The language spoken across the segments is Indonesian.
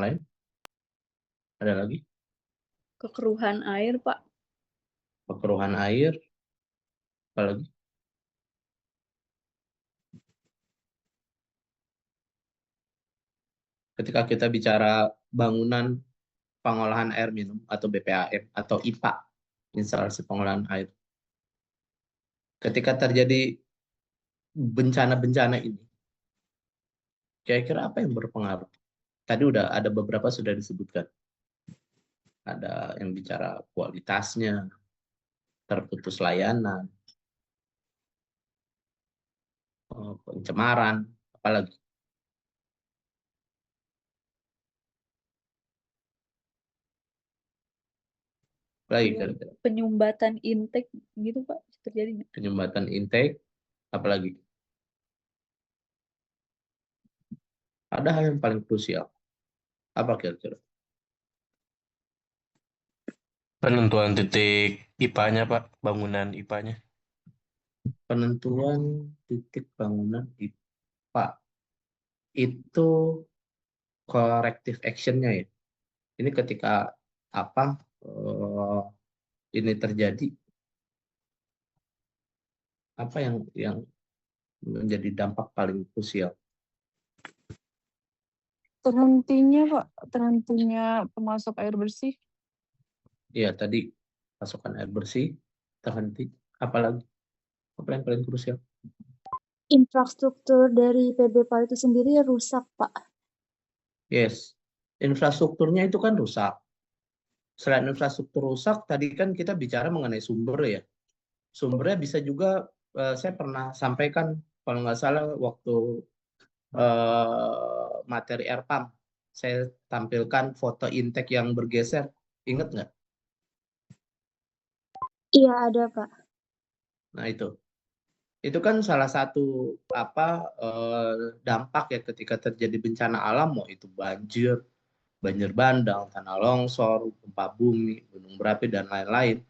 lain? Ada lagi? Kekeruhan air, Pak. Kekeruhan air, apa lagi? Ketika kita bicara bangunan pengolahan air minum atau BPAM atau IPA, instalasi pengolahan air. Ketika terjadi bencana-bencana ini, kira-kira apa yang berpengaruh? Tadi udah ada beberapa sudah disebutkan. Ada yang bicara kualitasnya, terputus layanan, pencemaran, apalagi. Apalagi kira-kira. Penyumbatan intake gitu, Pak, terjadi nggak? Penyumbatan intake, apalagi. Ada hal yang paling krusial. Apa kira-kira? Penentuan titik IPA-nya, Pak, bangunan IPA-nya. Penentuan titik bangunan IPA itu corrective action-nya ya. Ini ketika apa ini terjadi, apa yang menjadi dampak paling krusial? Terhentinya, Pak, terhentinya pemasok air bersih. Ya tadi pasokan air bersih terhenti, apalagi apa yang paling krusial? Infrastruktur dari PB PAL itu sendiri rusak, Pak. Yes, infrastrukturnya itu kan rusak. Selain infrastruktur rusak, tadi kan kita bicara mengenai sumber ya. Sumbernya bisa juga, saya pernah sampaikan kalau nggak salah waktu materi air pump, saya tampilkan foto intake yang bergeser, ingat nggak? Iya, ada, Pak. Nah itu kan salah satu dampak ya ketika terjadi bencana alam, mau itu banjir bandang, tanah longsor, gempa bumi, gunung berapi dan lain-lain.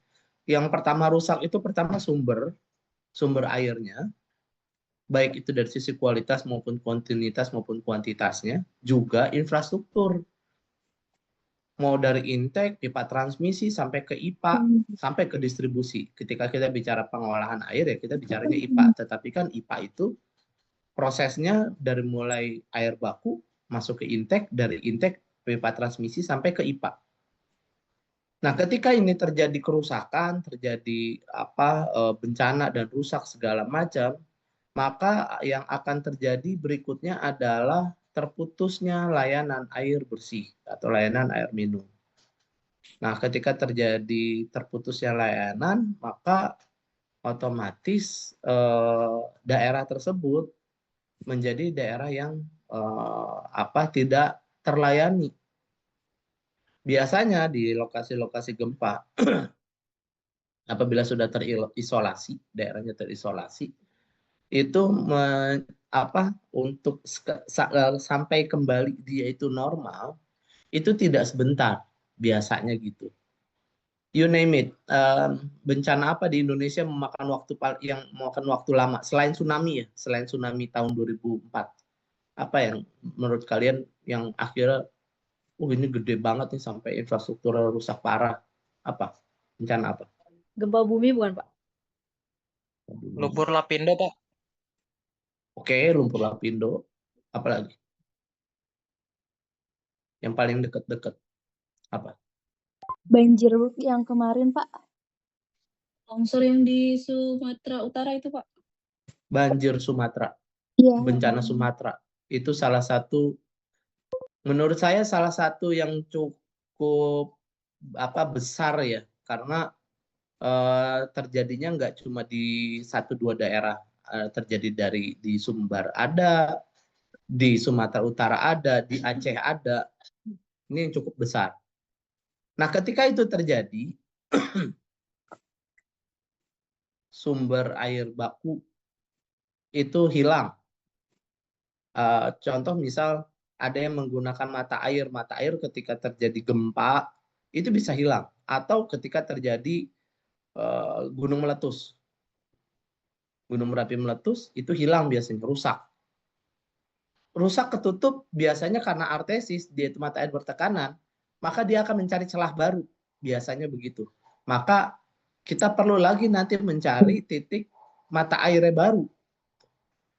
Yang pertama rusak itu pertama sumber airnya, baik itu dari sisi kualitas maupun kontinuitas maupun kuantitasnya, juga infrastruktur. Mau dari intake, pipa transmisi, sampai ke IPA, sampai ke distribusi. Ketika kita bicara pengolahan air ya kita bicaranya IPA, tetapi kan IPA itu prosesnya dari mulai air baku masuk ke intake, dari intake pipa transmisi sampai ke IPA. Nah, ketika ini terjadi kerusakan, terjadi bencana dan rusak segala macam, maka yang akan terjadi berikutnya adalah terputusnya layanan air bersih atau layanan air minum. Nah, ketika terjadi terputusnya layanan, maka otomatis daerah tersebut menjadi daerah yang tidak terlayani. Biasanya di lokasi-lokasi gempa, apabila sudah terisolasi, daerahnya terisolasi, itu untuk sampai kembali dia itu normal, itu tidak sebentar, biasanya gitu. You name it, bencana apa di Indonesia memakan waktu lama selain tsunami ya, selain tsunami tahun 2004. Apa yang menurut kalian yang akhirnya ini gede banget nih sampai infrastruktur rusak parah? Apa? Bencana apa? Gempa bumi bukan, Pak? Lumpur Lapindo, Pak. Oke, lumpur lapindo. Apalagi? Yang paling dekat-dekat apa? Banjir yang kemarin, Pak. Longsor yang di Sumatera Utara itu, Pak. Banjir Sumatera. Iya. Bencana Sumatera. Itu salah satu, menurut saya salah satu yang cukup besar ya, karena terjadinya nggak cuma di 1-2 daerah, terjadi di Sumbar ada, di Sumatera Utara ada, di Aceh ada. Ini yang cukup besar. Nah, ketika itu terjadi, sumber air baku itu hilang. Contoh misal ada yang menggunakan mata air ketika terjadi gempa itu bisa hilang, atau ketika terjadi gunung meletus, gunung berapi meletus itu hilang biasanya, rusak. rusak ketutup biasanya karena artesis, dia itu mata air bertekanan, maka dia akan mencari celah baru, biasanya begitu. Maka kita perlu lagi nanti mencari titik mata airnya baru.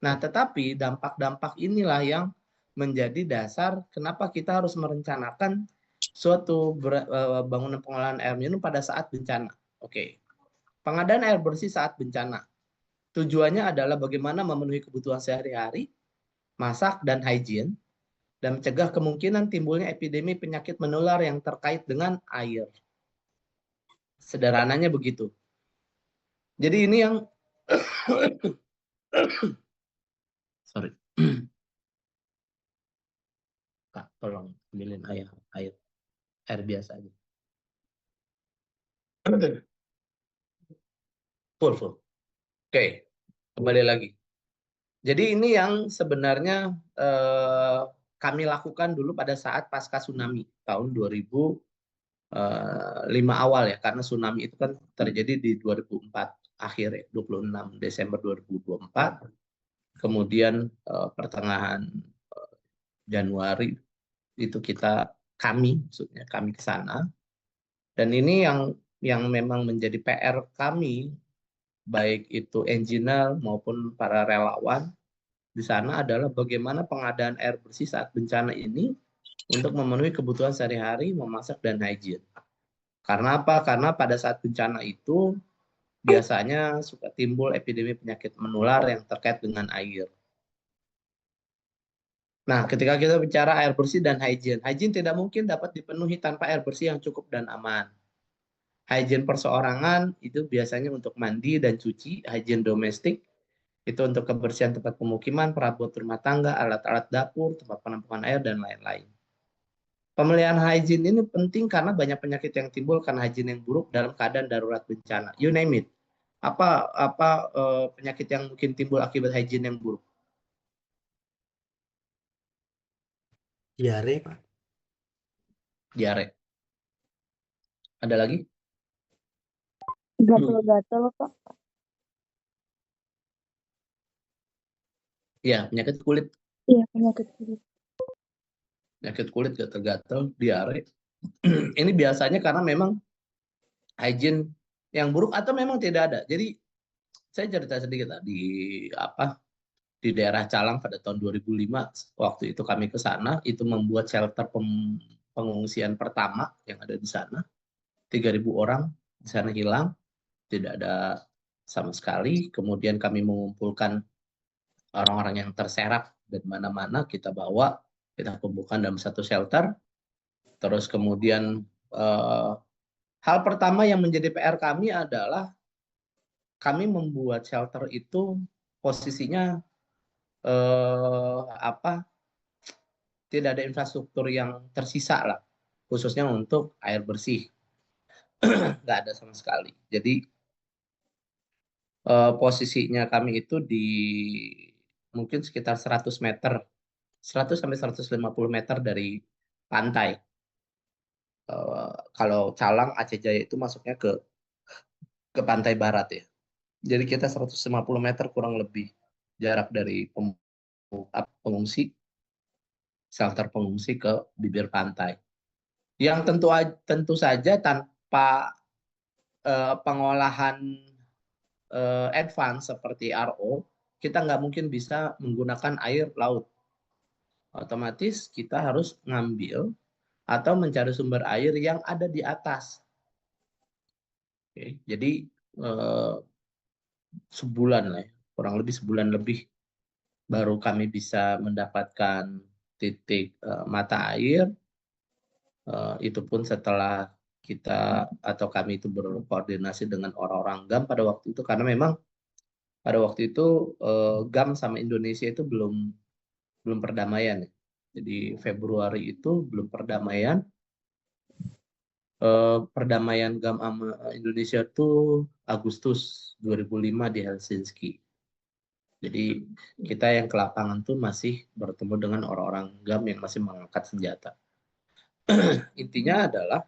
Nah, tetapi dampak-dampak inilah yang menjadi dasar kenapa kita harus merencanakan suatu bangunan pengolahan air minum pada saat bencana. Oke. Pengadaan air bersih saat bencana. Tujuannya adalah bagaimana memenuhi kebutuhan sehari-hari, masak dan hygiene, dan mencegah kemungkinan timbulnya epidemi penyakit menular yang terkait dengan air. Sederhananya begitu. Jadi ini yang sorry. Kak, tolong ambilin air biasa aja. Full. Oke, kembali lagi. Jadi ini yang sebenarnya kami lakukan dulu pada saat pasca tsunami tahun 2005 awal ya, karena tsunami itu kan terjadi di 2004 akhir ya, 26 Desember 2024. Kemudian pertengahan Januari itu kami ke sana. Dan ini yang memang menjadi PR kami, baik itu engineer maupun para relawan di sana, adalah bagaimana pengadaan air bersih saat bencana ini untuk memenuhi kebutuhan sehari-hari, memasak dan hygiene. Karena apa? Karena pada saat bencana itu biasanya suka timbul epidemi penyakit menular yang terkait dengan air. Nah, ketika kita bicara air bersih dan hygiene tidak mungkin dapat dipenuhi tanpa air bersih yang cukup dan aman. Hygiene perseorangan itu biasanya untuk mandi dan cuci, hygiene domestik itu untuk kebersihan tempat pemukiman, perabot rumah tangga, alat-alat dapur, tempat penampungan air, dan lain-lain. Pemeliharaan hygiene ini penting karena banyak penyakit yang timbul karena hygiene yang buruk dalam keadaan darurat bencana. You name it. Apa penyakit yang mungkin timbul akibat hygiene yang buruk? Diare, Pak. Diare. Ada lagi? Gatal-gatal, Pak. Ya, penyakit kulit. Iya, penyakit kulit. Penyakit kulit, gatal-gatal, diare. Ini biasanya karena memang hygiene yang buruk atau memang tidak ada. Jadi saya cerita sedikit di daerah Calang pada tahun 2005, waktu itu kami ke sana, itu membuat shelter pengungsian pertama yang ada di sana. 3.000 orang di sana hilang, tidak ada sama sekali. Kemudian kami mengumpulkan orang-orang yang terserak dari mana-mana, kita bawa, kita kumpulkan dalam satu shelter. Terus kemudian hal pertama yang menjadi PR kami adalah kami membuat shelter itu posisinya tidak ada infrastruktur yang tersisa lah, khususnya untuk air bersih. Nggak ada sama sekali. Jadi posisinya kami itu di mungkin sekitar 100 meter, 100 sampai 150 meter dari pantai. Kalau Calang, Aceh Jaya itu masuknya ke pantai barat ya. Jadi kita 150 meter kurang lebih jarak dari pengungsi, shelter pengungsi ke bibir pantai. Yang tentu saja tanpa pengolahan advance seperti RO, kita nggak mungkin bisa menggunakan air laut. Otomatis kita harus ngambil atau mencari sumber air yang ada di atas. Oke, jadi sebulan lah ya, kurang lebih sebulan lebih baru kami bisa mendapatkan titik mata air. Itu pun setelah kita atau kami itu berkoordinasi dengan orang-orang GAM pada waktu itu, karena memang pada waktu itu GAM sama Indonesia itu belum perdamaian. Jadi Februari itu belum perdamaian. Perdamaian GAM sama Indonesia itu Agustus 2005 di Helsinki. Jadi kita yang ke lapangan tuh masih bertemu dengan orang-orang GAM yang masih mengangkat senjata. Intinya adalah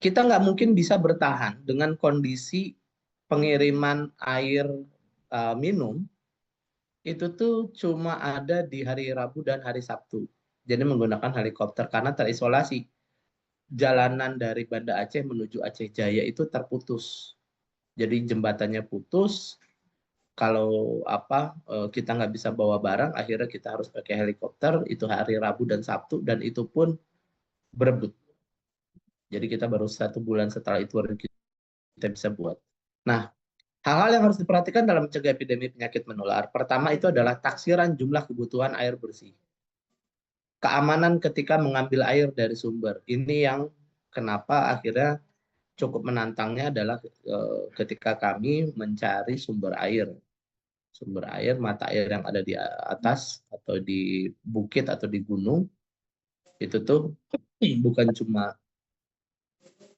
kita nggak mungkin bisa bertahan dengan kondisi pengiriman air minum itu tuh cuma ada di hari Rabu dan hari Sabtu. Jadi menggunakan helikopter karena terisolasi. Jalanan dari Banda Aceh menuju Aceh Jaya itu terputus. Jadi jembatannya putus. Kalau kita nggak bisa bawa barang, akhirnya kita harus pakai helikopter. Itu hari Rabu dan Sabtu dan itu pun berebut. Jadi kita baru 1 bulan setelah itu kita bisa buat. Nah, hal-hal yang harus diperhatikan dalam mencegah epidemi penyakit menular. Pertama itu adalah taksiran jumlah kebutuhan air bersih. Keamanan ketika mengambil air dari sumber. Ini yang kenapa akhirnya cukup menantangnya adalah ketika kami mencari sumber air. Sumber air, mata air yang ada di atas atau di bukit atau di gunung. Itu tuh bukan cuma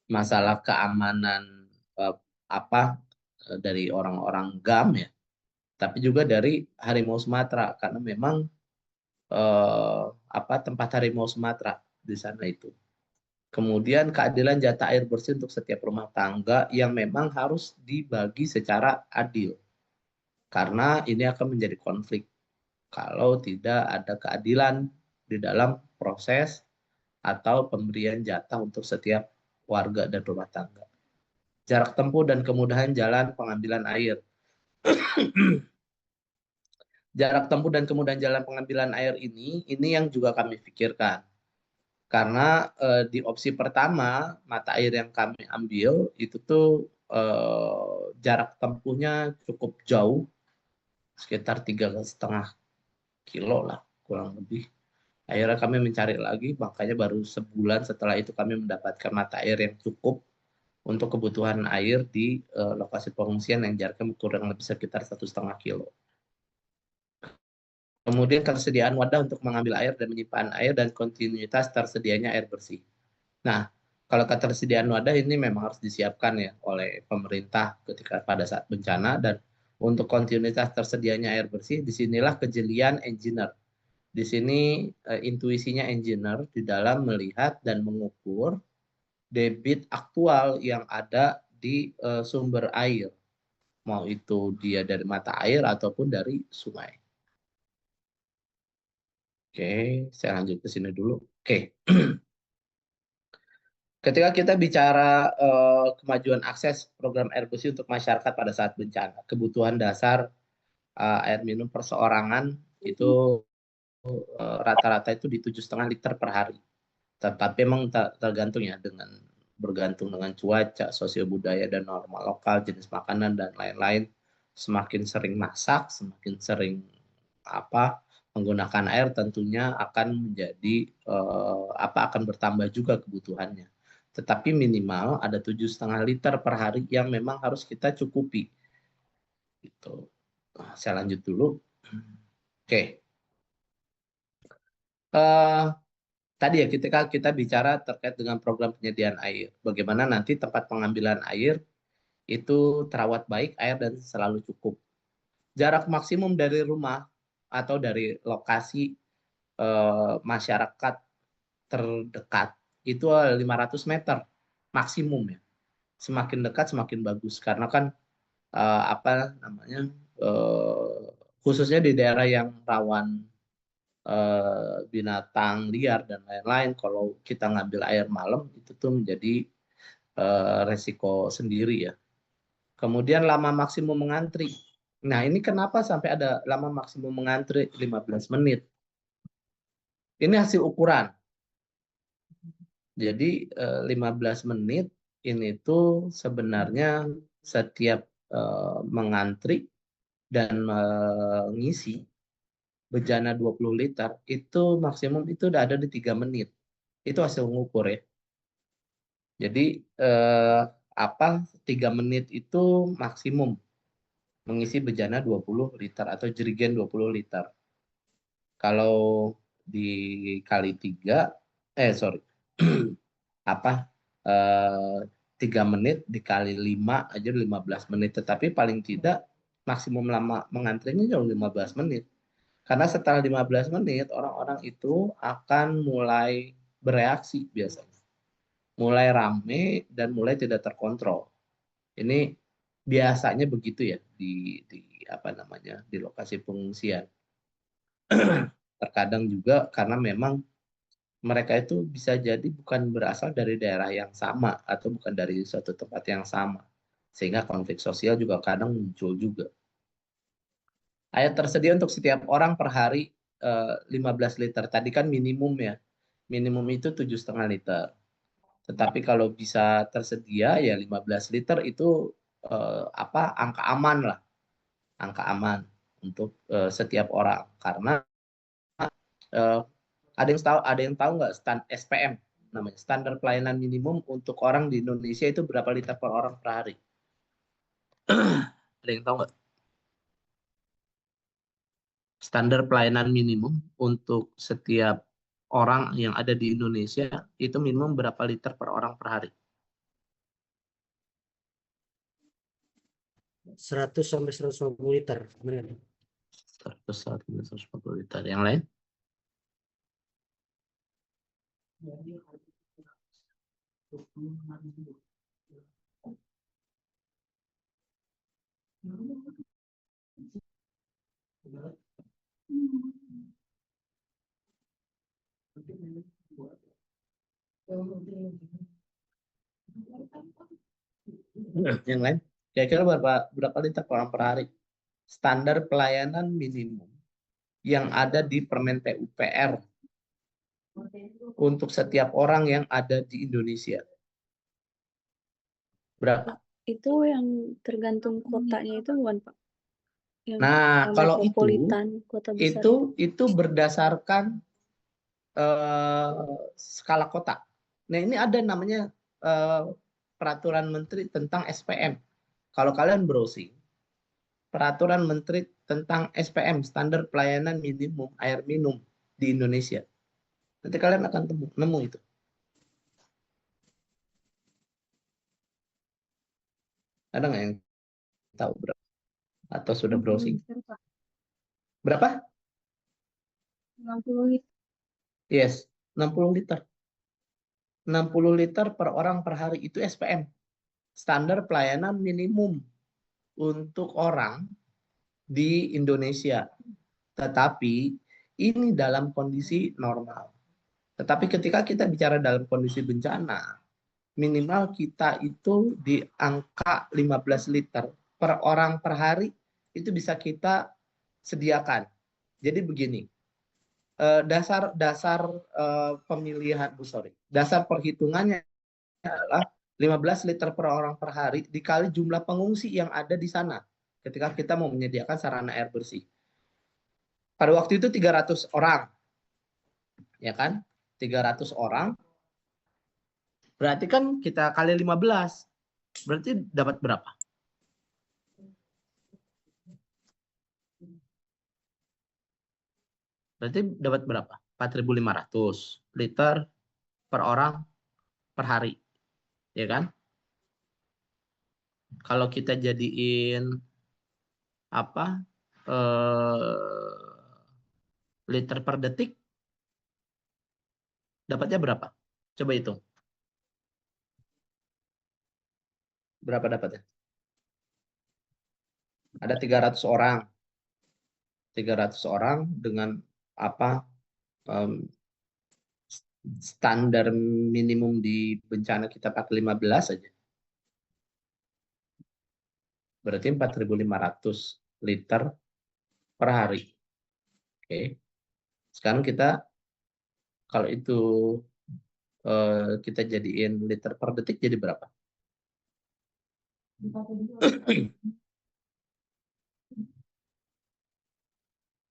masalah keamanan dari orang-orang GAM ya, tapi juga dari harimau Sumatera karena memang tempat harimau Sumatera di sana itu. Kemudian keadilan jatah air bersih untuk setiap rumah tangga yang memang harus dibagi secara adil. Karena ini akan menjadi konflik kalau tidak ada keadilan di dalam proses atau pemberian jatah untuk setiap warga dan rumah tangga. Jarak tempuh dan kemudahan jalan pengambilan air. Jarak tempuh dan kemudahan jalan pengambilan air ini yang juga kami pikirkan. Karena di opsi pertama, mata air yang kami ambil itu tuh jarak tempuhnya cukup jauh, sekitar 3,5 kilo lah, kurang lebih. Akhirnya kami mencari lagi, makanya baru sebulan setelah itu kami mendapatkan mata air yang cukup untuk kebutuhan air di lokasi pengungsian yang jaraknya kurang lebih sekitar 1,5 kilo. Kemudian ketersediaan wadah untuk mengambil air dan menyimpan air dan kontinuitas tersedianya air bersih. Nah, kalau ketersediaan wadah ini memang harus disiapkan ya oleh pemerintah ketika pada saat bencana, dan untuk kontinuitas tersedianya air bersih, disinilah kejelian engineer. Di sini intuisinya engineer di dalam melihat dan mengukur debit aktual yang ada di sumber air, mau itu dia dari mata air ataupun dari sungai. Oke, saya lanjut ke sini dulu. Oke. Ketika kita bicara kemajuan akses program air bersih untuk masyarakat pada saat bencana, kebutuhan dasar air minum perseorangan itu rata-rata itu di 7,5 liter per hari. Tetapi memang tergantung ya, bergantung dengan cuaca, sosial budaya dan norma lokal, jenis makanan dan lain-lain. Semakin sering masak, semakin sering menggunakan air tentunya akan menjadi akan bertambah juga kebutuhannya. Tetapi minimal ada 7,5 liter per hari yang memang harus kita cukupi. Gitu. Nah, saya lanjut dulu. Oke. Tadi ya ketika kita bicara terkait dengan program penyediaan air, bagaimana nanti tempat pengambilan air itu terawat baik air dan selalu cukup. Jarak maksimum dari rumah atau dari lokasi masyarakat terdekat itu 500 meter maksimum ya. Semakin dekat semakin bagus karena kan khususnya di daerah yang rawan binatang liar dan lain-lain, kalau kita ngambil air malam itu tuh menjadi resiko sendiri ya. Kemudian lama maksimum mengantri. Nah, ini kenapa sampai ada lama maksimum mengantri 15 menit? Ini hasil ukuran. Jadi 15 menit ini tuh sebenarnya setiap mengantri dan mengisi bejana 20 liter itu maksimum itu udah ada di 3 menit. Itu hasil mengukur ya. Jadi 3 menit itu maksimum mengisi bejana 20 liter atau jerigen 20 liter. Kalau dikali 3, 3 menit dikali 5 aja 15 menit. Tetapi paling tidak maksimum lama mengantrinya jauh 15 menit. Karena setelah 15 menit orang-orang itu akan mulai bereaksi biasanya. Mulai rame dan mulai tidak terkontrol. Ini biasanya begitu ya di apa namanya di lokasi pengungsian. Terkadang juga karena memang mereka itu bisa jadi bukan berasal dari daerah yang sama atau bukan dari suatu tempat yang sama, sehingga konflik sosial juga kadang muncul juga. Air tersedia untuk setiap orang per hari 15 liter. Tadi kan minimum ya, minimum itu 7,5 liter. Tetapi kalau bisa tersedia ya 15 liter itu angka aman lah, angka aman untuk setiap orang. Karena ada yang tahu nggak SPM namanya, standar pelayanan minimum untuk orang di Indonesia itu berapa liter per orang per hari? Ada yang tahu nggak? Standar pelayanan minimum untuk setiap orang yang ada di Indonesia itu minimum berapa liter per orang per hari? 100 sampai 150 liter. Benar. 100 sampai 140 liter. Yang lain? Yang lain? Kira-kira berapa liter per orang per hari? Standar pelayanan minimum yang ada di Permen PUPR untuk setiap orang yang ada di Indonesia. Berapa? Itu yang tergantung kotanya itu bukan, Pak? Yang Nah, kalau metropolitan, kota besar itu berdasarkan skala kota. Nah, ini ada namanya peraturan menteri tentang SPM. Kalau kalian browsing, peraturan menteri tentang SPM, standar pelayanan minimum air minum di Indonesia. Nanti kalian akan nemu itu. Ada nggak yang tahu berapa? Atau sudah browsing? Berapa? 60 liter. Yes, 60 liter. 60 liter per orang per hari itu SPM. Standar pelayanan minimum untuk orang di Indonesia. Tetapi ini dalam kondisi normal. Tetapi ketika kita bicara dalam kondisi bencana, minimal kita itu di angka 15 liter per orang per hari itu bisa kita sediakan. Jadi begini, dasar pemilihan, dasar perhitungannya adalah 15 liter per orang per hari dikali jumlah pengungsi yang ada di sana ketika kita mau menyediakan sarana air bersih. Pada waktu itu 300 orang. Ya kan? 300 orang. Berarti kan kita kali 15. Berarti dapat berapa? Berarti dapat berapa? 4.500 liter per orang per hari. Ya kan? Kalau kita jadiin liter per detik, dapatnya berapa? Coba hitung. Berapa dapatnya? Ada 300 orang. 300 orang dengan standar minimum di bencana kita pakai 15 saja. Berarti 4.500 liter per hari. Oke. Sekarang kita kalau itu kita jadiin liter per detik jadi berapa?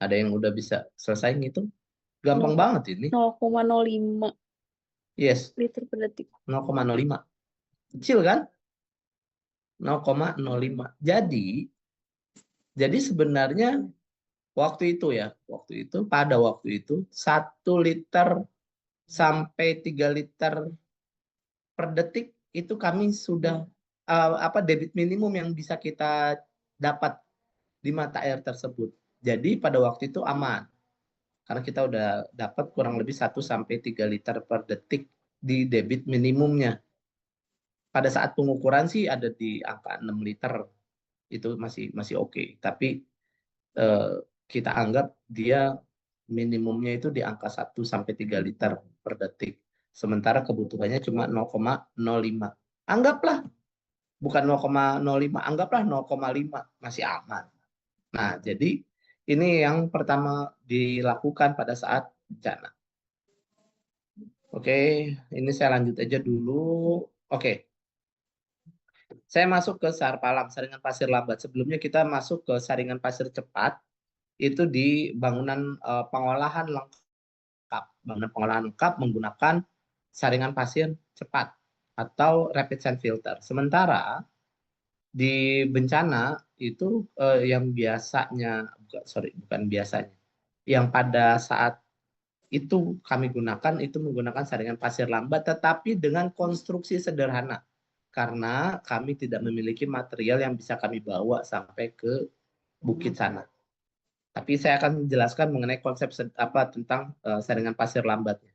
Ada yang udah bisa selesai ngitung? Gampang banget ini. 0,05 Yes, liter per detik. 0,05. Kecil kan? 0,05. Jadi sebenarnya pada waktu itu 1 liter sampai 3 liter per detik itu kami sudah debit minimum yang bisa kita dapat di mata air tersebut. Jadi pada waktu itu aman. Karena kita udah dapat kurang lebih 1 sampai 3 liter per detik di debit minimumnya. Pada saat pengukuran sih ada di angka 6 liter. itu masih oke. Tapi kita anggap dia minimumnya itu di angka 1 sampai 3 liter per detik. Sementara kebutuhannya cuma 0,05. Anggaplah bukan 0,05, anggaplah 0,5, masih aman. Nah, jadi ini yang pertama dilakukan pada saat bencana. Oke, ini saya lanjut aja dulu. Oke. Saya masuk ke SAR Palam, saringan pasir lambat. Sebelumnya kita masuk ke saringan pasir cepat, itu di bangunan pengolahan lengkap. Bangunan pengolahan lengkap menggunakan saringan pasir cepat atau rapid sand filter. Sementara di bencana itu yang biasanya, bukan biasanya, yang pada saat itu kami gunakan itu menggunakan saringan pasir lambat, tetapi dengan konstruksi sederhana. Karena kami tidak memiliki material yang bisa kami bawa sampai ke bukit sana. Tapi saya akan menjelaskan mengenai konsep tentang saringan pasir lambatnya.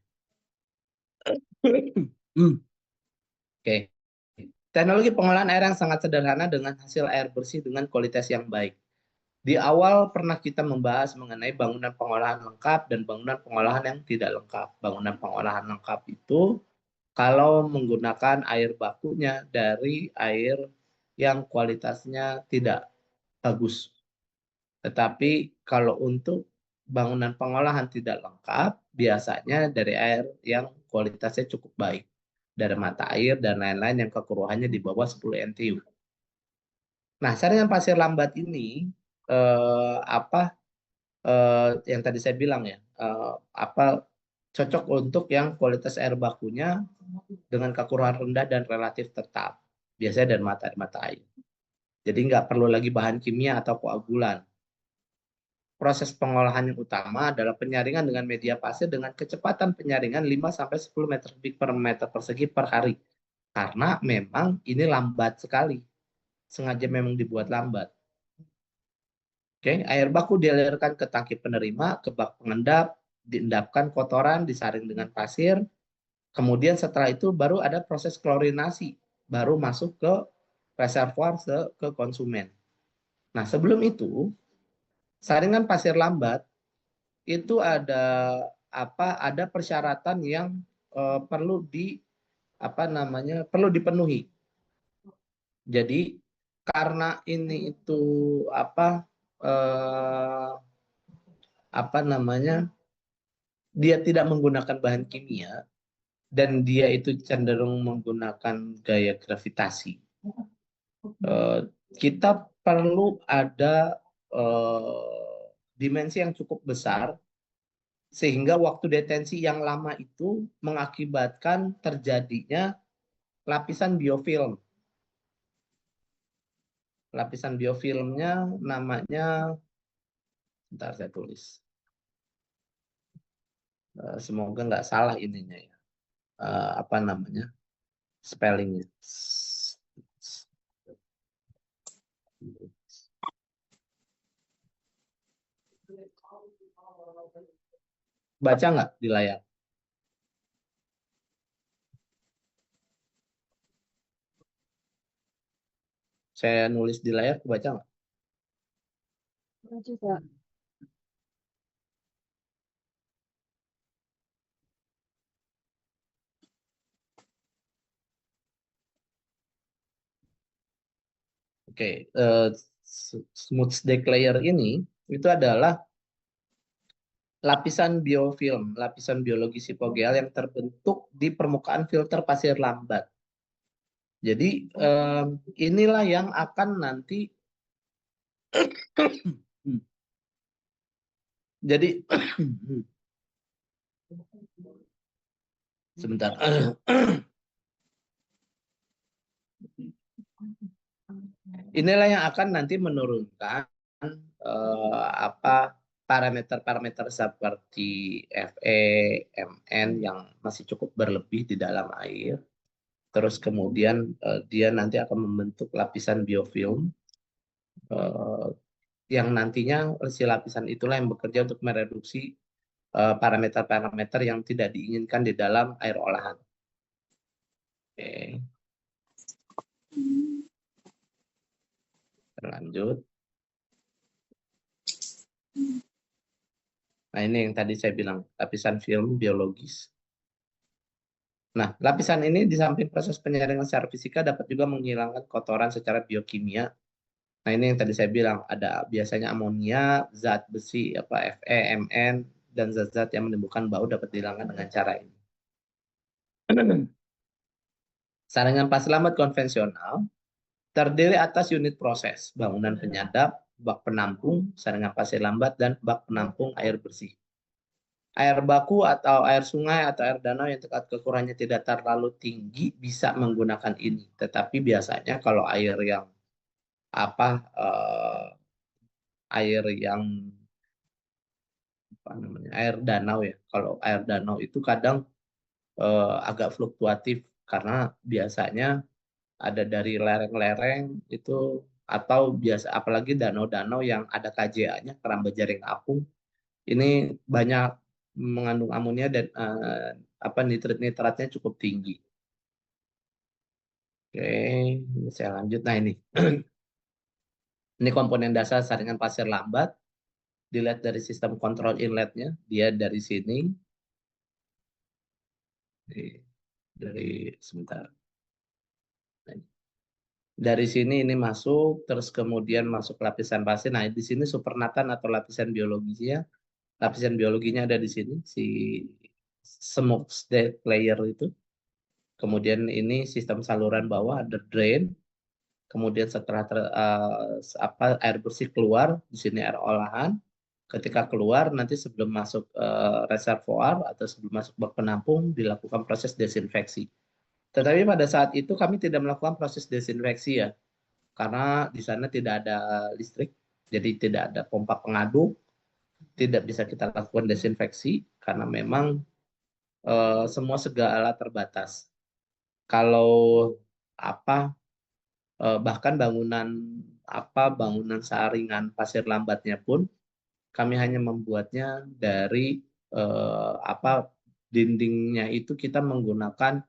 Oke. Teknologi pengolahan air yang sangat sederhana dengan hasil air bersih dengan kualitas yang baik. Di awal pernah kita membahas mengenai bangunan pengolahan lengkap dan bangunan pengolahan yang tidak lengkap. Bangunan pengolahan lengkap itu kalau menggunakan air bakunya dari air yang kualitasnya tidak bagus. Tetapi kalau untuk bangunan pengolahan tidak lengkap, biasanya dari air yang kualitasnya cukup baik. Dari mata air dan lain-lain yang kekeruhannya di bawah 10 NTU. Nah, saringan pasir lambat ini yang tadi saya bilang ya, cocok untuk yang kualitas air bakunya dengan kekurangan rendah dan relatif tetap, biasanya dari mata air. Jadi nggak perlu lagi bahan kimia atau koagulan. Proses pengolahan yang utama adalah penyaringan dengan media pasir dengan kecepatan penyaringan 5-10 meter kubik per meter persegi per hari. Karena memang ini lambat sekali. Sengaja memang dibuat lambat. Oke, air baku dialirkan ke tangki penerima, ke bak pengendap, diendapkan kotoran, disaring dengan pasir. Kemudian setelah itu baru ada proses klorinasi, baru masuk ke reservoir ke konsumen. Nah, sebelum itu saringan pasir lambat itu ada persyaratan yang perlu dipenuhi. Jadi karena ini itu dia tidak menggunakan bahan kimia dan dia itu cenderung menggunakan gaya gravitasi. Kita perlu ada dimensi yang cukup besar sehingga waktu detensi yang lama itu mengakibatkan terjadinya lapisan biofilm. Lapisan biofilmnya namanya, bentar saya tulis. Semoga nggak salah ininya ya. Spellingnya. Baca nggak di layar? Saya nulis di layar, baca nggak? Baca, Pak. Oke, smooth deck layer ini itu adalah lapisan biofilm, lapisan biologi hipogeal yang terbentuk di permukaan filter pasir lambat. Jadi inilah yang akan nanti jadi sebentar. Inilah yang akan nanti menurunkan parameter-parameter seperti Fe, Mn yang masih cukup berlebih di dalam air. Terus kemudian dia nanti akan membentuk lapisan biofilm yang nantinya si lapisan itulah yang bekerja untuk mereduksi parameter-parameter yang tidak diinginkan di dalam air olahan. Oke. Lanjut. Nah, ini yang tadi saya bilang, lapisan film biologis. Nah, lapisan ini di samping proses penyaringan secara fisika dapat juga menghilangkan kotoran secara biokimia. Nah, ini yang tadi saya bilang, ada biasanya amonia, zat besi, Fe, Mn, dan zat-zat yang menimbulkan bau dapat dihilangkan dengan cara ini. Saringan pasir lambat konvensional terdiri atas unit proses, bangunan penyadap, bak penampung, saringan pasir lambat, dan bak penampung air bersih. Air baku atau air sungai atau air danau yang tingkat kekurangannya tidak terlalu tinggi bisa menggunakan ini. Tetapi biasanya kalau air yang air danau ya. Kalau air danau itu kadang agak fluktuatif karena biasanya ada dari lereng-lereng itu, atau biasa apalagi danau-danau yang ada KJA-nya, keramba jaring apung, ini banyak mengandung amonia dan nitrat-nitratnya cukup tinggi. Oke, saya lanjut. Nah, ini ini komponen dasar saringan pasir lambat. Dilihat dari sistem kontrol inletnya, dia dari sini, sebentar. Dari sini ini masuk, terus kemudian masuk lapisan pasir. Nah, di sini supernatan atau lapisan biologisnya. Lapisan biologinya ada di sini, si smoke stack layer itu. Kemudian ini sistem saluran bawah, ada drain. Kemudian setelah air bersih keluar, di sini air olahan. Ketika keluar, nanti sebelum masuk reservoir atau sebelum masuk bak penampung, dilakukan proses desinfeksi. Tetapi pada saat itu kami tidak melakukan proses desinfeksi ya, karena di sana tidak ada listrik, jadi tidak ada pompa pengaduk, tidak bisa kita lakukan desinfeksi karena memang semua segala terbatas. Kalau bahkan bangunan saringan pasir lambatnya pun kami hanya membuatnya dari dindingnya itu kita menggunakan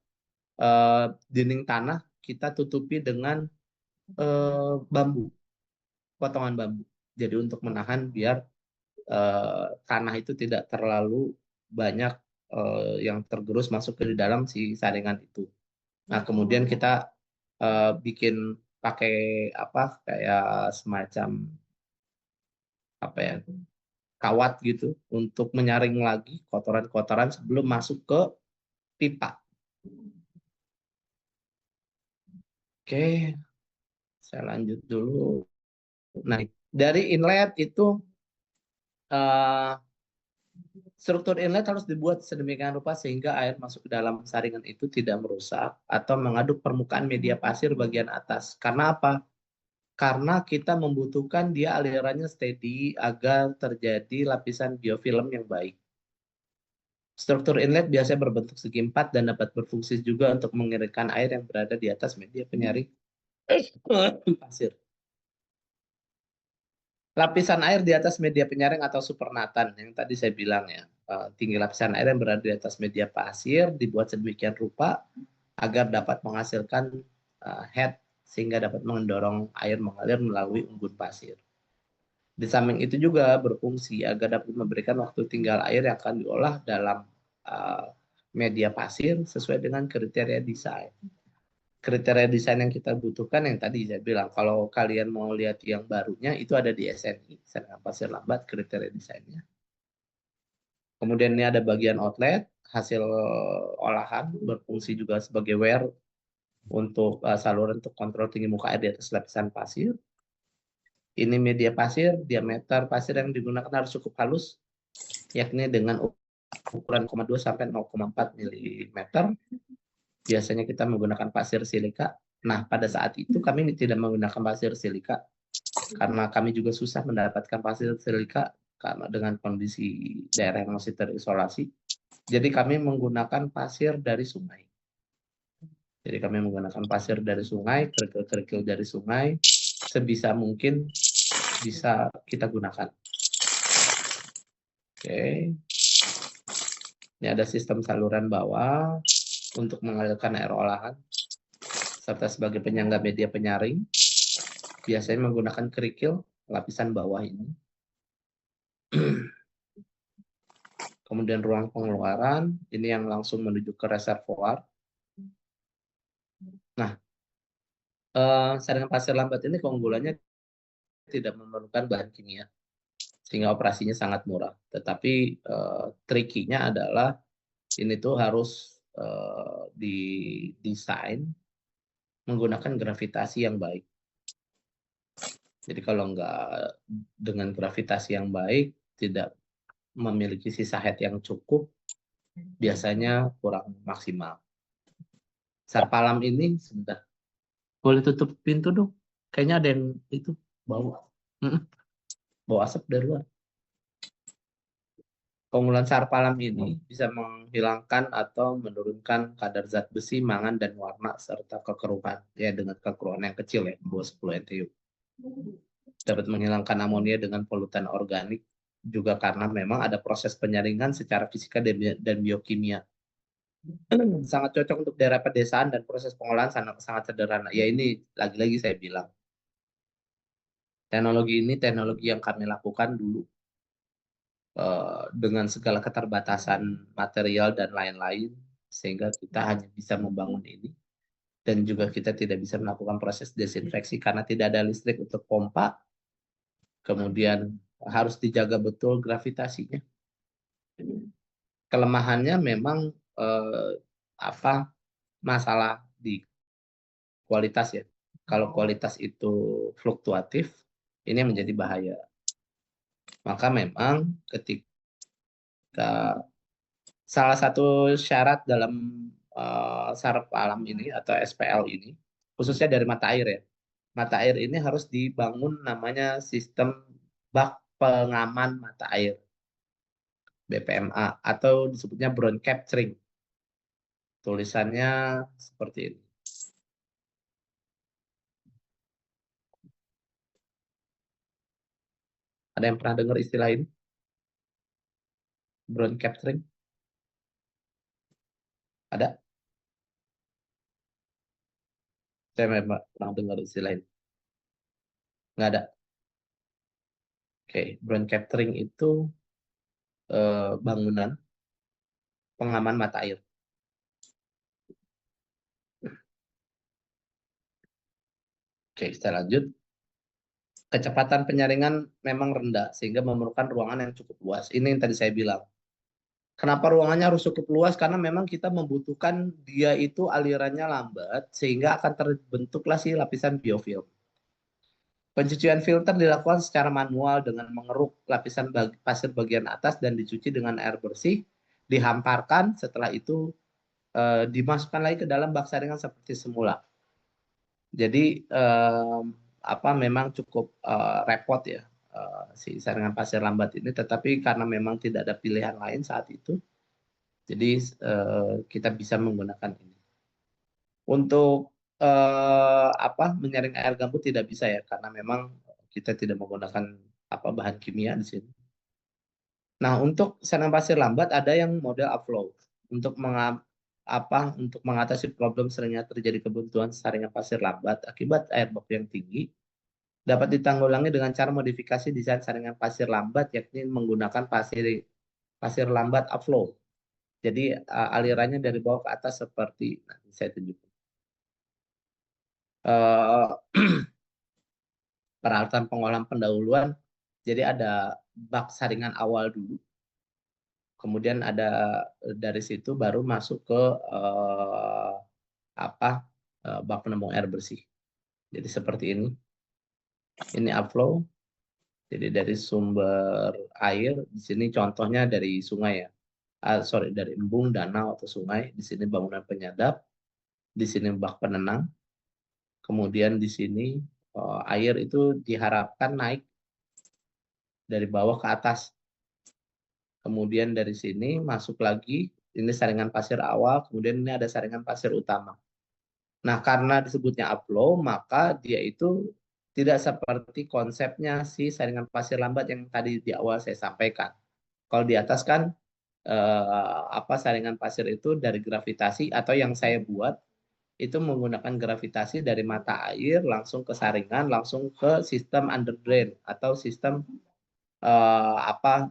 dinding tanah, kita tutupi dengan bambu, potongan bambu. Jadi untuk menahan biar tanah itu tidak terlalu banyak yang tergerus masuk ke dalam si saringan itu. Nah, kemudian kita bikin pakai kayak semacam kawat gitu untuk menyaring lagi kotoran-kotoran sebelum masuk ke pipa. Oke, saya lanjut dulu. Nah, dari inlet itu struktur inlet harus dibuat sedemikian rupa sehingga air masuk ke dalam saringan itu tidak merusak atau mengaduk permukaan media pasir bagian atas. Karena apa? Karena kita membutuhkan dia alirannya steady agar terjadi lapisan biofilm yang baik. Struktur inlet biasanya berbentuk segi empat dan dapat berfungsi juga untuk mengeringkan air yang berada di atas media penyaring pasir. Lapisan air di atas media penyaring atau supernatan yang tadi saya bilang ya, tinggi lapisan air yang berada di atas media pasir dibuat sedemikian rupa agar dapat menghasilkan head sehingga dapat mendorong air mengalir melalui embun pasir. Di samping itu juga berfungsi agar dapat memberikan waktu tinggal air yang akan diolah dalam media pasir sesuai dengan kriteria desain. Kriteria desain yang kita butuhkan yang tadi saya bilang, kalau kalian mau lihat yang barunya itu ada di SNI, saringan pasir lambat, kriteria desainnya. Kemudian ini ada bagian outlet, hasil olahan, berfungsi juga sebagai wear untuk saluran untuk kontrol tinggi muka air di atas lapisan pasir. Ini media pasir, diameter pasir yang digunakan harus cukup halus, yakni dengan ukuran 0,2 sampai 0,4 mm. Biasanya kita menggunakan pasir silika. Nah, pada saat itu kami tidak menggunakan pasir silika karena kami juga susah mendapatkan pasir silika karena dengan kondisi daerah yang masih terisolasi. Jadi kami menggunakan pasir dari sungai. Jadi kami menggunakan pasir dari sungai, kerikil-kerikil dari sungai, sebisa mungkin bisa kita gunakan. Oke. Ini ada sistem saluran bawah untuk mengalirkan air olahan serta sebagai penyangga media penyaring. biasanya menggunakan kerikil lapisan bawah ini. Kemudian ruang pengeluaran, ini yang langsung menuju ke reservoir. Nah, saringan pasir lambat ini keunggulannya tidak memerlukan bahan kimia, sehingga operasinya sangat murah. Tetapi trikinya adalah ini tuh harus didesain menggunakan gravitasi yang baik. Jadi kalau nggak dengan gravitasi yang baik, tidak memiliki sisa head yang cukup, biasanya kurang maksimal. Sarpalam ini sebentar. Boleh tutup pintu dong? Kayaknya ada yang itu bau. Bau asap dari luar. Keunggulan sarpalam ini bisa menghilangkan atau menurunkan kadar zat besi, mangan, dan warna, serta kekeruhan. Ya, dengan kekeruhan yang kecil ya, bawah 10 NTU. Dapat menghilangkan amonia dengan polutan organik, juga karena memang ada proses penyaringan secara fisika dan biokimia. Sangat cocok untuk daerah pedesaan dan proses pengolahan sangat sederhana. Ya ini lagi-lagi saya bilang. Teknologi ini teknologi yang kami lakukan dulu dengan segala keterbatasan material dan lain-lain, sehingga kita hanya bisa membangun ini. Dan juga kita tidak bisa melakukan proses desinfeksi karena tidak ada listrik untuk pompa. Kemudian harus dijaga betul gravitasinya. Kelemahannya memang masalah di kualitas ya. Kalau kualitas itu fluktuatif, ini menjadi bahaya. Maka memang ketika salah satu syarat dalam sarpalam ini atau SPL ini, khususnya dari mata air ya. Mata air ini harus dibangun namanya sistem bak pengaman mata air. BPMA atau disebutnya brown capturing. Tulisannya seperti ini. Ada yang pernah dengar istilah ini? Brown capturing? Ada? Saya memang pernah dengar istilah ini. Nggak ada. Oke, brown capturing itu bangunan pengaman mata air. Oke, kita lanjut. Kecepatan penyaringan memang rendah, sehingga memerlukan ruangan yang cukup luas. Ini yang tadi saya bilang. Kenapa ruangannya harus cukup luas? Karena memang kita membutuhkan dia itu alirannya lambat, sehingga akan terbentuklah si lapisan biofilm. Pencucian filter dilakukan secara manual dengan mengeruk lapisan pasir bagian atas dan dicuci dengan air bersih, dihamparkan, setelah itu dimasukkan lagi ke dalam bak saringan seperti semula. Jadi memang cukup repot ya si saringan pasir lambat ini, tetapi karena memang tidak ada pilihan lain saat itu, jadi kita bisa menggunakan ini. Untuk menyaring air gambut tidak bisa ya, karena memang kita tidak menggunakan bahan kimia di sini. Nah, untuk saringan pasir lambat ada yang model upflow untuk untuk mengatasi problem seringnya terjadi kebuntuan saringan pasir lambat akibat air baku yang tinggi, dapat ditanggulangi dengan cara modifikasi desain saringan pasir lambat, yakni menggunakan pasir lambat upflow. Jadi alirannya dari bawah ke atas seperti nanti saya tunjukkan. Peralatan pengolahan pendahuluan. Jadi ada bak saringan awal dulu. Kemudian ada dari situ baru masuk ke bak penampung air bersih. Jadi seperti ini. Ini upflow. Jadi dari sumber air, di sini contohnya dari sungai ya. Dari embung, danau atau sungai. Di sini bangunan penyadap. Di sini bak penenang. Kemudian di sini air itu diharapkan naik dari bawah ke atas. Kemudian dari sini masuk lagi, ini saringan pasir awal, kemudian ini ada saringan pasir utama. Nah, karena disebutnya upflow, maka dia itu tidak seperti konsepnya si saringan pasir lambat yang tadi di awal saya sampaikan. Kalau di atas kan saringan pasir itu dari gravitasi atau yang saya buat itu menggunakan gravitasi dari mata air langsung ke saringan, langsung ke sistem under drain atau sistem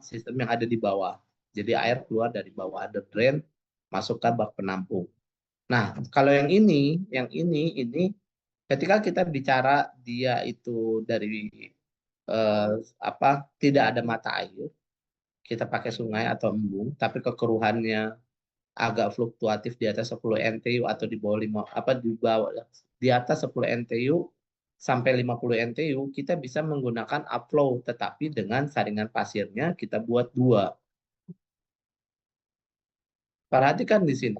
sistem yang ada di bawah. Jadi air keluar dari bawah under drain masuk ke bak penampung. Nah, kalau yang ini ketika kita bicara dia itu dari tidak ada mata air, kita pakai sungai atau embung, tapi kekeruhannya agak fluktuatif di atas 10 NTU atau di bawah di atas 10 NTU sampai 50 NTU, kita bisa menggunakan upflow, tetapi dengan saringan pasirnya kita buat 2. Perhatikan di sini.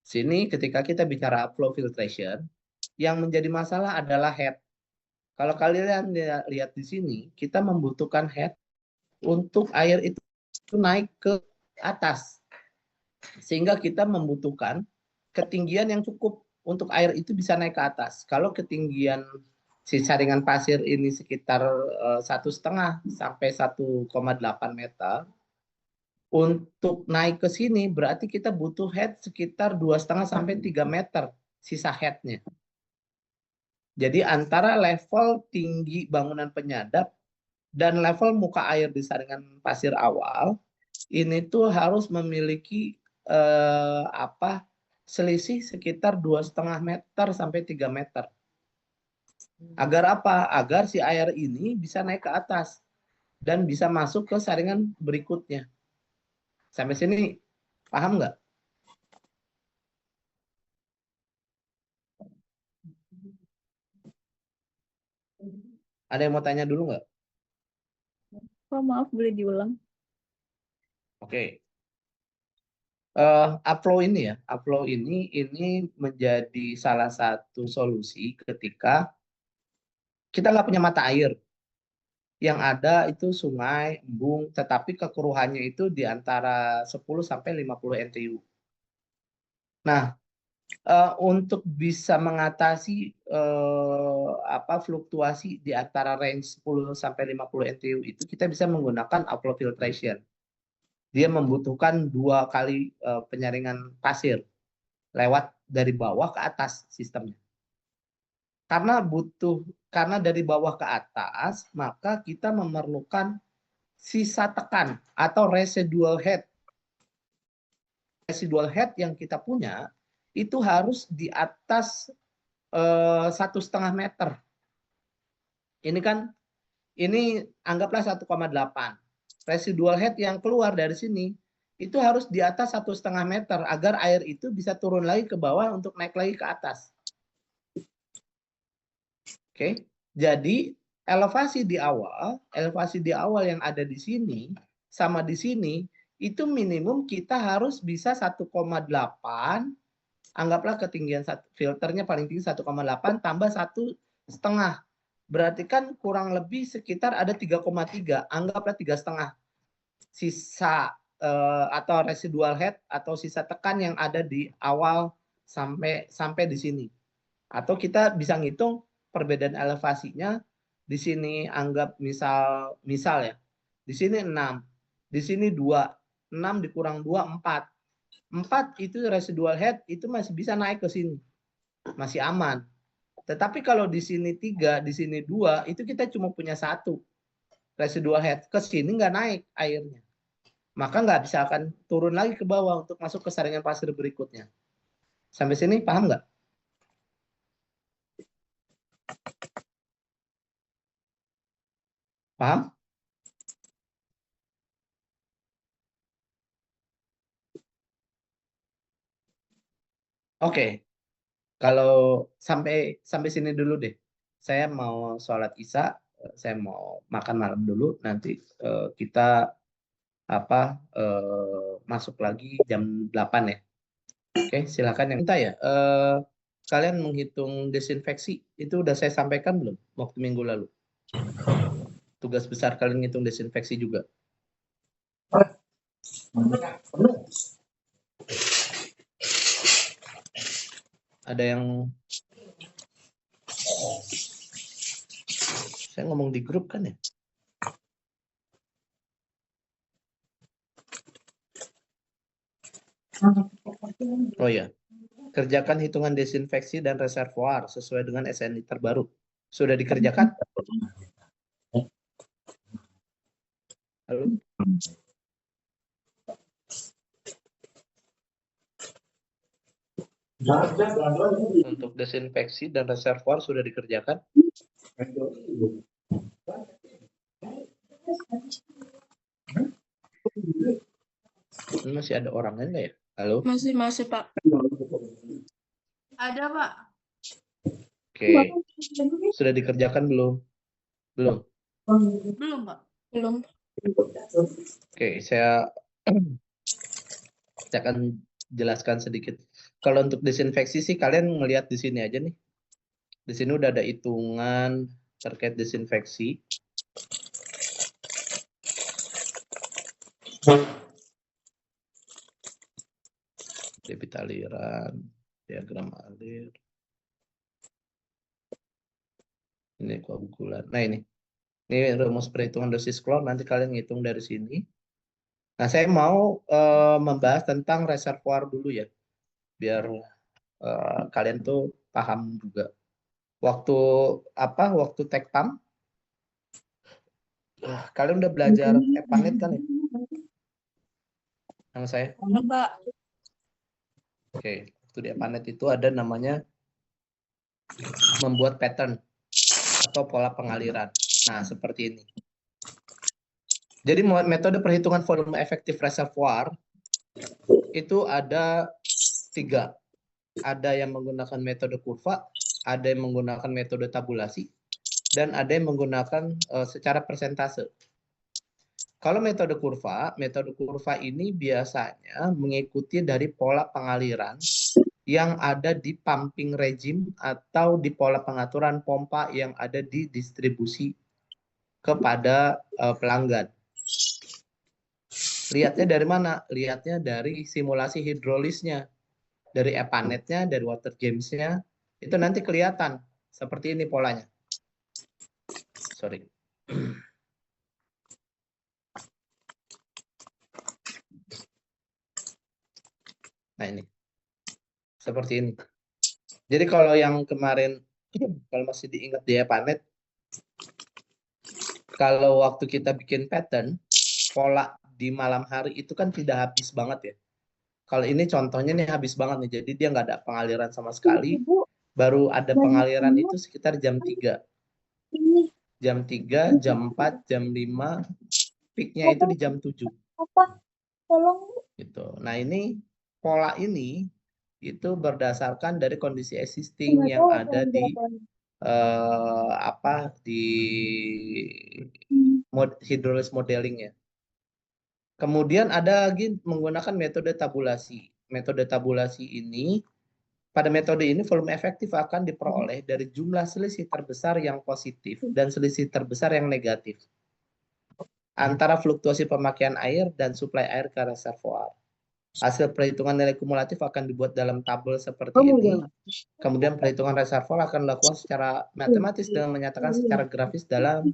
Sini ketika kita bicara upflow filtration, yang menjadi masalah adalah head. Kalau kalian lihat di sini, kita membutuhkan head untuk air itu naik ke atas. Sehingga kita membutuhkan ketinggian yang cukup untuk air itu bisa naik ke atas. Kalau ketinggian si saringan pasir ini sekitar 1,5 sampai 1,8 meter, untuk naik ke sini berarti kita butuh head sekitar 2,5 sampai 3 meter sisa headnya. Jadi antara level tinggi bangunan penyadap dan level muka air di saringan pasir awal ini tuh harus memiliki selisih sekitar 2,5 meter sampai 3 meter. Agar apa? Agar si air ini bisa naik ke atas dan bisa masuk ke saringan berikutnya. Sampai sini paham nggak? Ada yang mau tanya dulu nggak? Pak, maaf boleh diulang? Oke. Upflow ini menjadi salah satu solusi ketika kita nggak punya mata air. Yang ada itu sungai, embung, tetapi kekeruhannya itu di antara 10 sampai 50 NTU. Nah, untuk bisa mengatasi fluktuasi di antara range 10 sampai 50 NTU itu kita bisa menggunakan upflow filtration. Dia membutuhkan 2 kali penyaringan pasir lewat dari bawah ke atas sistemnya. Karena dari bawah ke atas, maka kita memerlukan sisa tekan atau residual head. Residual head yang kita punya itu harus di atas 1,5 meter. Ini anggaplah 1,8. Residual head yang keluar dari sini itu harus di atas 1,5 meter agar air itu bisa turun lagi ke bawah untuk naik lagi ke atas. Oke, jadi elevasi di awal yang ada di sini sama di sini itu minimum kita harus bisa 1,8, anggaplah ketinggian filternya paling tinggi 1,8 tambah 1,5. Berarti kan kurang lebih sekitar ada 3,3, anggaplah 3,5 sisa atau residual head atau sisa tekan yang ada di awal sampai di sini. Atau kita bisa ngitung perbedaan elevasinya di sini anggap misal ya. Di sini 6, di sini 2, 6 dikurang 2 4. 4 itu residual head itu masih bisa naik ke sini. Masih aman. Tetapi kalau di sini 3, di sini 2, itu kita cuma punya 1 residual head. Ke sini nggak naik airnya. Maka nggak bisa akan turun lagi ke bawah untuk masuk ke saringan pasir berikutnya. Sampai sini paham nggak? Paham? Oke. Kalau sampai sini dulu deh. Saya mau sholat Isya, saya mau makan malam dulu. Nanti kita masuk lagi jam 8 ya. Oke, silakan yang minta ya. Kalian menghitung desinfeksi itu udah saya sampaikan belum waktu minggu lalu? Tugas besar kalian ngitung desinfeksi juga. Ada yang saya ngomong di grup kan ya? Oh ya, Kerjakan hitungan desinfeksi dan reservoir sesuai dengan SNI terbaru. Sudah dikerjakan? Halo? Untuk desinfeksi dan reservoir sudah dikerjakan? Ini masih ada orangnya nggak ya? Halo? Masih, Pak. Ada, Pak. Oke. Sudah dikerjakan belum? Belum. Belum, Pak. Belum. Oke, saya akan jelaskan sedikit. Kalau untuk desinfeksi sih kalian ngelihat di sini aja nih. Di sini udah ada hitungan terkait desinfeksi. Debit aliran, diagram alir. Ini koagulan. Nah ini rumus perhitungan dosis klor. Nanti kalian ngitung dari sini. Nah saya mau membahas tentang reservoir dulu ya, biar kalian tuh paham juga. Waktu take pump, kalian udah belajar EPANET kan ya? Sama saya? Pak. Oke, waktu di EPANET itu ada namanya membuat pattern atau pola pengaliran. Nah, seperti ini. Jadi metode perhitungan volume efektif reservoir itu ada 3. Ada yang menggunakan metode kurva, ada yang menggunakan metode tabulasi, dan ada yang menggunakan secara persentase. Kalau metode kurva ini biasanya mengikuti dari pola pengaliran yang ada di pumping regime atau di pola pengaturan pompa yang ada di distribusi kepada pelanggan. Lihatnya dari mana? Lihatnya dari simulasi hidrolisnya, dari EPANET-nya, dari water games-nya, itu nanti kelihatan seperti ini polanya. Sorry. Nah ini, seperti ini. Jadi kalau yang kemarin, kalau masih diingat di EPANET, kalau waktu kita bikin pattern, pola di malam hari itu kan tidak habis banget ya. Kalau ini contohnya nih habis banget nih, jadi dia nggak ada pengaliran sama sekali. Baru ada pengaliran itu sekitar jam 3. Jam 3, jam 4, jam 5, peaknya itu di jam 7. Gitu. Nah ini, pola ini itu berdasarkan dari kondisi existing yang ada di hidrolis modeling ya. Kemudian ada lagi menggunakan metode tabulasi. Metode tabulasi ini, pada metode ini volume efektif akan diperoleh dari jumlah selisih terbesar yang positif dan selisih terbesar yang negatif antara fluktuasi pemakaian air dan suplai air ke reservoir. Hasil perhitungan nilai kumulatif akan dibuat dalam tabel seperti ini. Kemudian perhitungan reservoir akan dilakukan secara matematis dengan menyatakan secara grafis dalam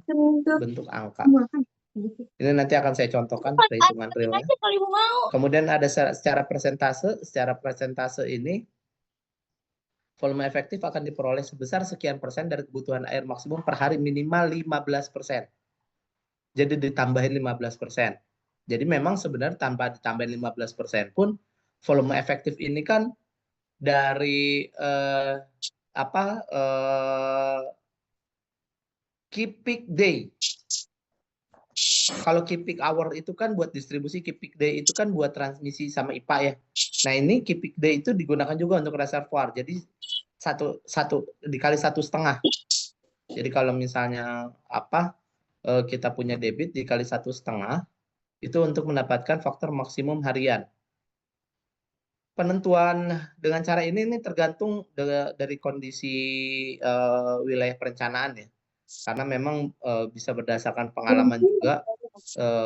bentuk angka. Ini nanti akan saya contohkan perhitungan realnya. Kemudian ada secara persentase. Secara persentase ini volume efektif akan diperoleh sebesar sekian persen dari kebutuhan air maksimum per hari minimal 15%. Jadi ditambahin 15%. Jadi memang sebenarnya tanpa ditambahin 15% pun volume efektif ini kan dari key peak day. Kalau key peak hour itu kan buat distribusi, key peak day itu kan buat transmisi sama IPA ya. Nah ini key peak day itu digunakan juga untuk reservoir. Jadi dikali 1,5. Jadi kalau misalnya kita punya debit dikali 1,5 itu untuk mendapatkan faktor maksimum harian. Penentuan dengan cara ini tergantung dari kondisi wilayah perencanaan ya. Karena memang bisa berdasarkan pengalaman juga.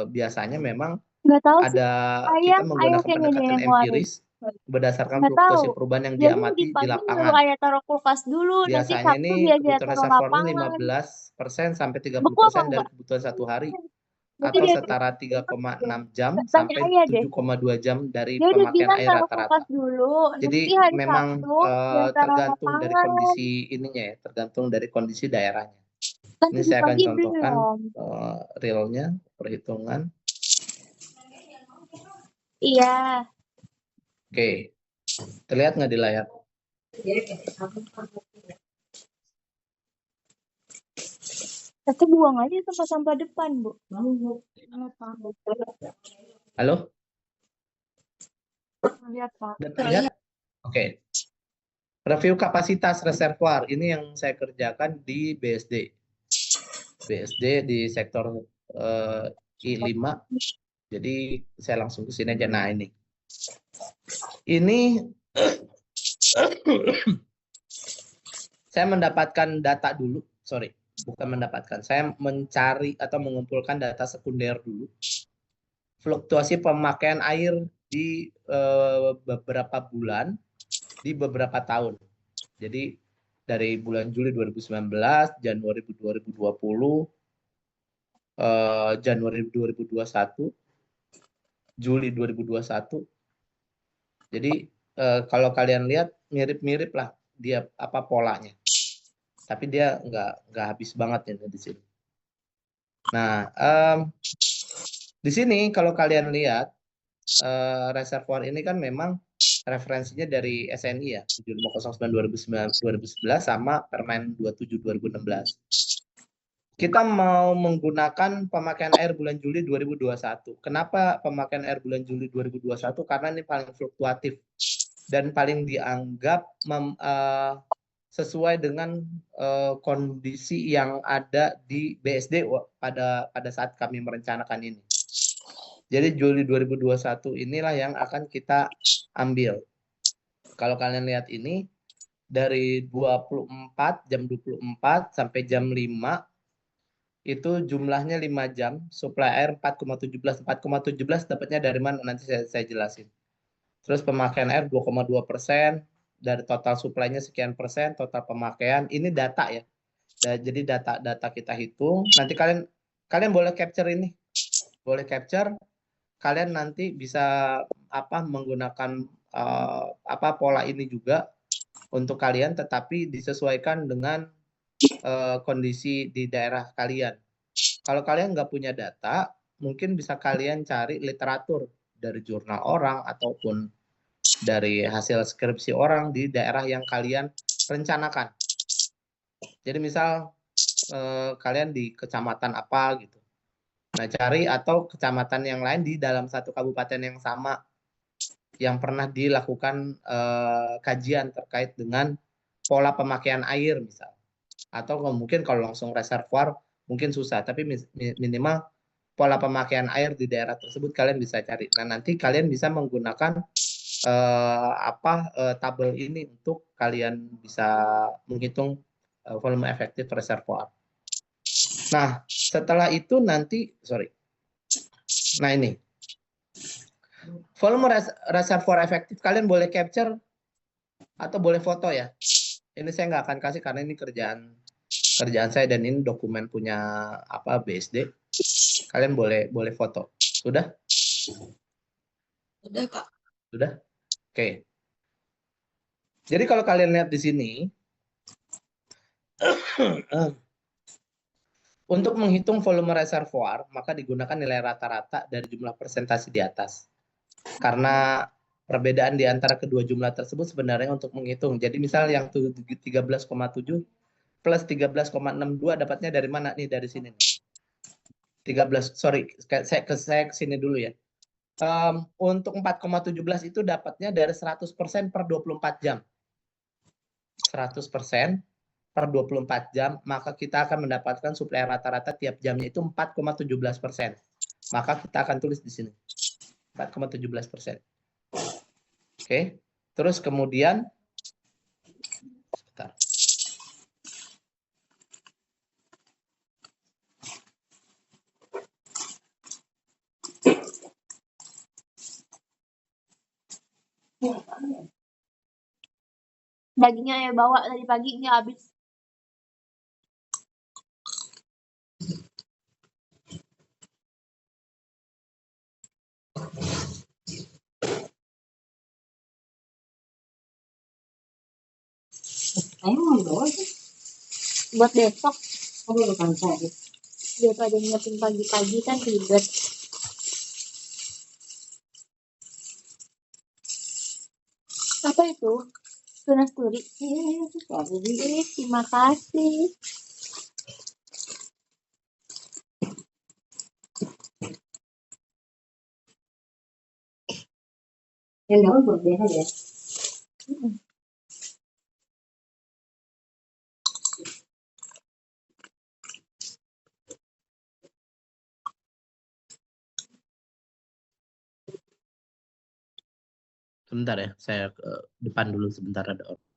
Biasanya memang kita menggunakan pendekatan empiris berdasarkan fluktuasi perubahan yang diamati di lapangan. Biasanya ini kebutuhan reservoir 15% sampai 30% dari kebutuhan satu hari. Berarti atau dia setara 3,6 jam tanya sampai ayah deh. 7,2 jam dari Dia udah pemakaian bilang air sama rata-rata. Kulkas dulu. Jadi Nanti hari memang Sabtu di antara tergantung dari lapangan. kondisi ininya ya, tergantung dari kondisi daerahnya. Kan Ini tadi saya akan pagi contohkan belum. realnya, perhitungan. Iya. Oke, terlihat nggak di layar? Tapi buang aja sampah-sampah depan, Bu. Halo? Lihat, Pak. Udah terlihat? Oke. Review kapasitas reservoir ini yang saya kerjakan di BSD. BSD di sektor I5. Jadi saya langsung ke sini aja. Nah, ini. Ini saya mendapatkan data dulu. Sorry, bukan mendapatkan. Saya mencari atau mengumpulkan data sekunder dulu. Fluktuasi pemakaian air di beberapa bulan, di beberapa tahun. Jadi dari bulan Juli 2019, Januari 2020, Januari 2021, Juli 2021. Jadi kalau kalian lihat mirip-mirip lah dia apa polanya. Tapi dia nggak habis banget ya di sini. Nah, di sini kalau kalian lihat reservoir ini kan memang referensinya dari SNI ya, 7509/2011 sama Permen 27/2016. Kita mau menggunakan pemakaian air bulan Juli 2021. Kenapa pemakaian air bulan Juli 2021? Karena ini paling fluktuatif dan paling dianggap sesuai dengan kondisi yang ada di BSD pada saat kami merencanakan ini. Jadi Juli 2021 inilah yang akan kita ambil. Kalau kalian lihat ini, dari 24, jam 24 sampai jam 5, itu jumlahnya 5 jam, supply air 4,17. 4,17 dapatnya dari mana? Nanti saya jelasin. Terus pemakaian air 2,2%, dari total supply-nya sekian persen, total pemakaian. Ini data ya. Jadi data kita hitung. Nanti kalian boleh capture ini. Boleh capture. Kalian nanti bisa menggunakan pola ini juga untuk kalian, tetapi disesuaikan dengan kondisi di daerah kalian. Kalau kalian nggak punya data, mungkin bisa kalian cari literatur dari jurnal orang ataupun dari hasil skripsi orang di daerah yang kalian rencanakan. Jadi misal kalian di kecamatan apa gitu. Nah, cari atau kecamatan yang lain di dalam satu kabupaten yang sama yang pernah dilakukan kajian terkait dengan pola pemakaian air misal. Atau mungkin kalau langsung reservoir mungkin susah, tapi minimal pola pemakaian air di daerah tersebut kalian bisa cari. Nah, nanti kalian bisa menggunakan tabel ini untuk kalian bisa menghitung volume efektif reservoir. Nah, setelah itu nanti, nah ini, volume reservoir efektif kalian boleh capture atau boleh foto ya. Ini saya nggak akan kasih karena ini kerjaan saya dan ini dokumen punya BSD. Kalian boleh foto. Sudah? Udah, Kak. Sudah? Oke. Jadi kalau kalian lihat di sini, untuk menghitung volume reservoir, maka digunakan nilai rata-rata dari jumlah persentase di atas. Karena perbedaan di antara kedua jumlah tersebut sebenarnya untuk menghitung. Jadi misal yang 13,7 plus 13,62 dapatnya dari mana nih? Dari sini nih. 13, saya ke sini dulu ya. Untuk 4,17 itu dapatnya dari 100% per 24 jam. 100% per 24 jam, maka kita akan mendapatkan suplai rata-rata tiap jamnya itu 4,17%. Maka kita akan tulis di sini. 4,17%. Oke. Terus kemudian sebentar. Dagingnya yang bawa tadi pagi ini habis. Emang doang buat besok. Bukan saya. Daripada nyiapin pagi-pagi kan ribet. Apa itu? Tunas turi. Ih, terima kasih. Yang daun buat BH ya? Sebentar ya, saya ke depan dulu sebentar ada orang.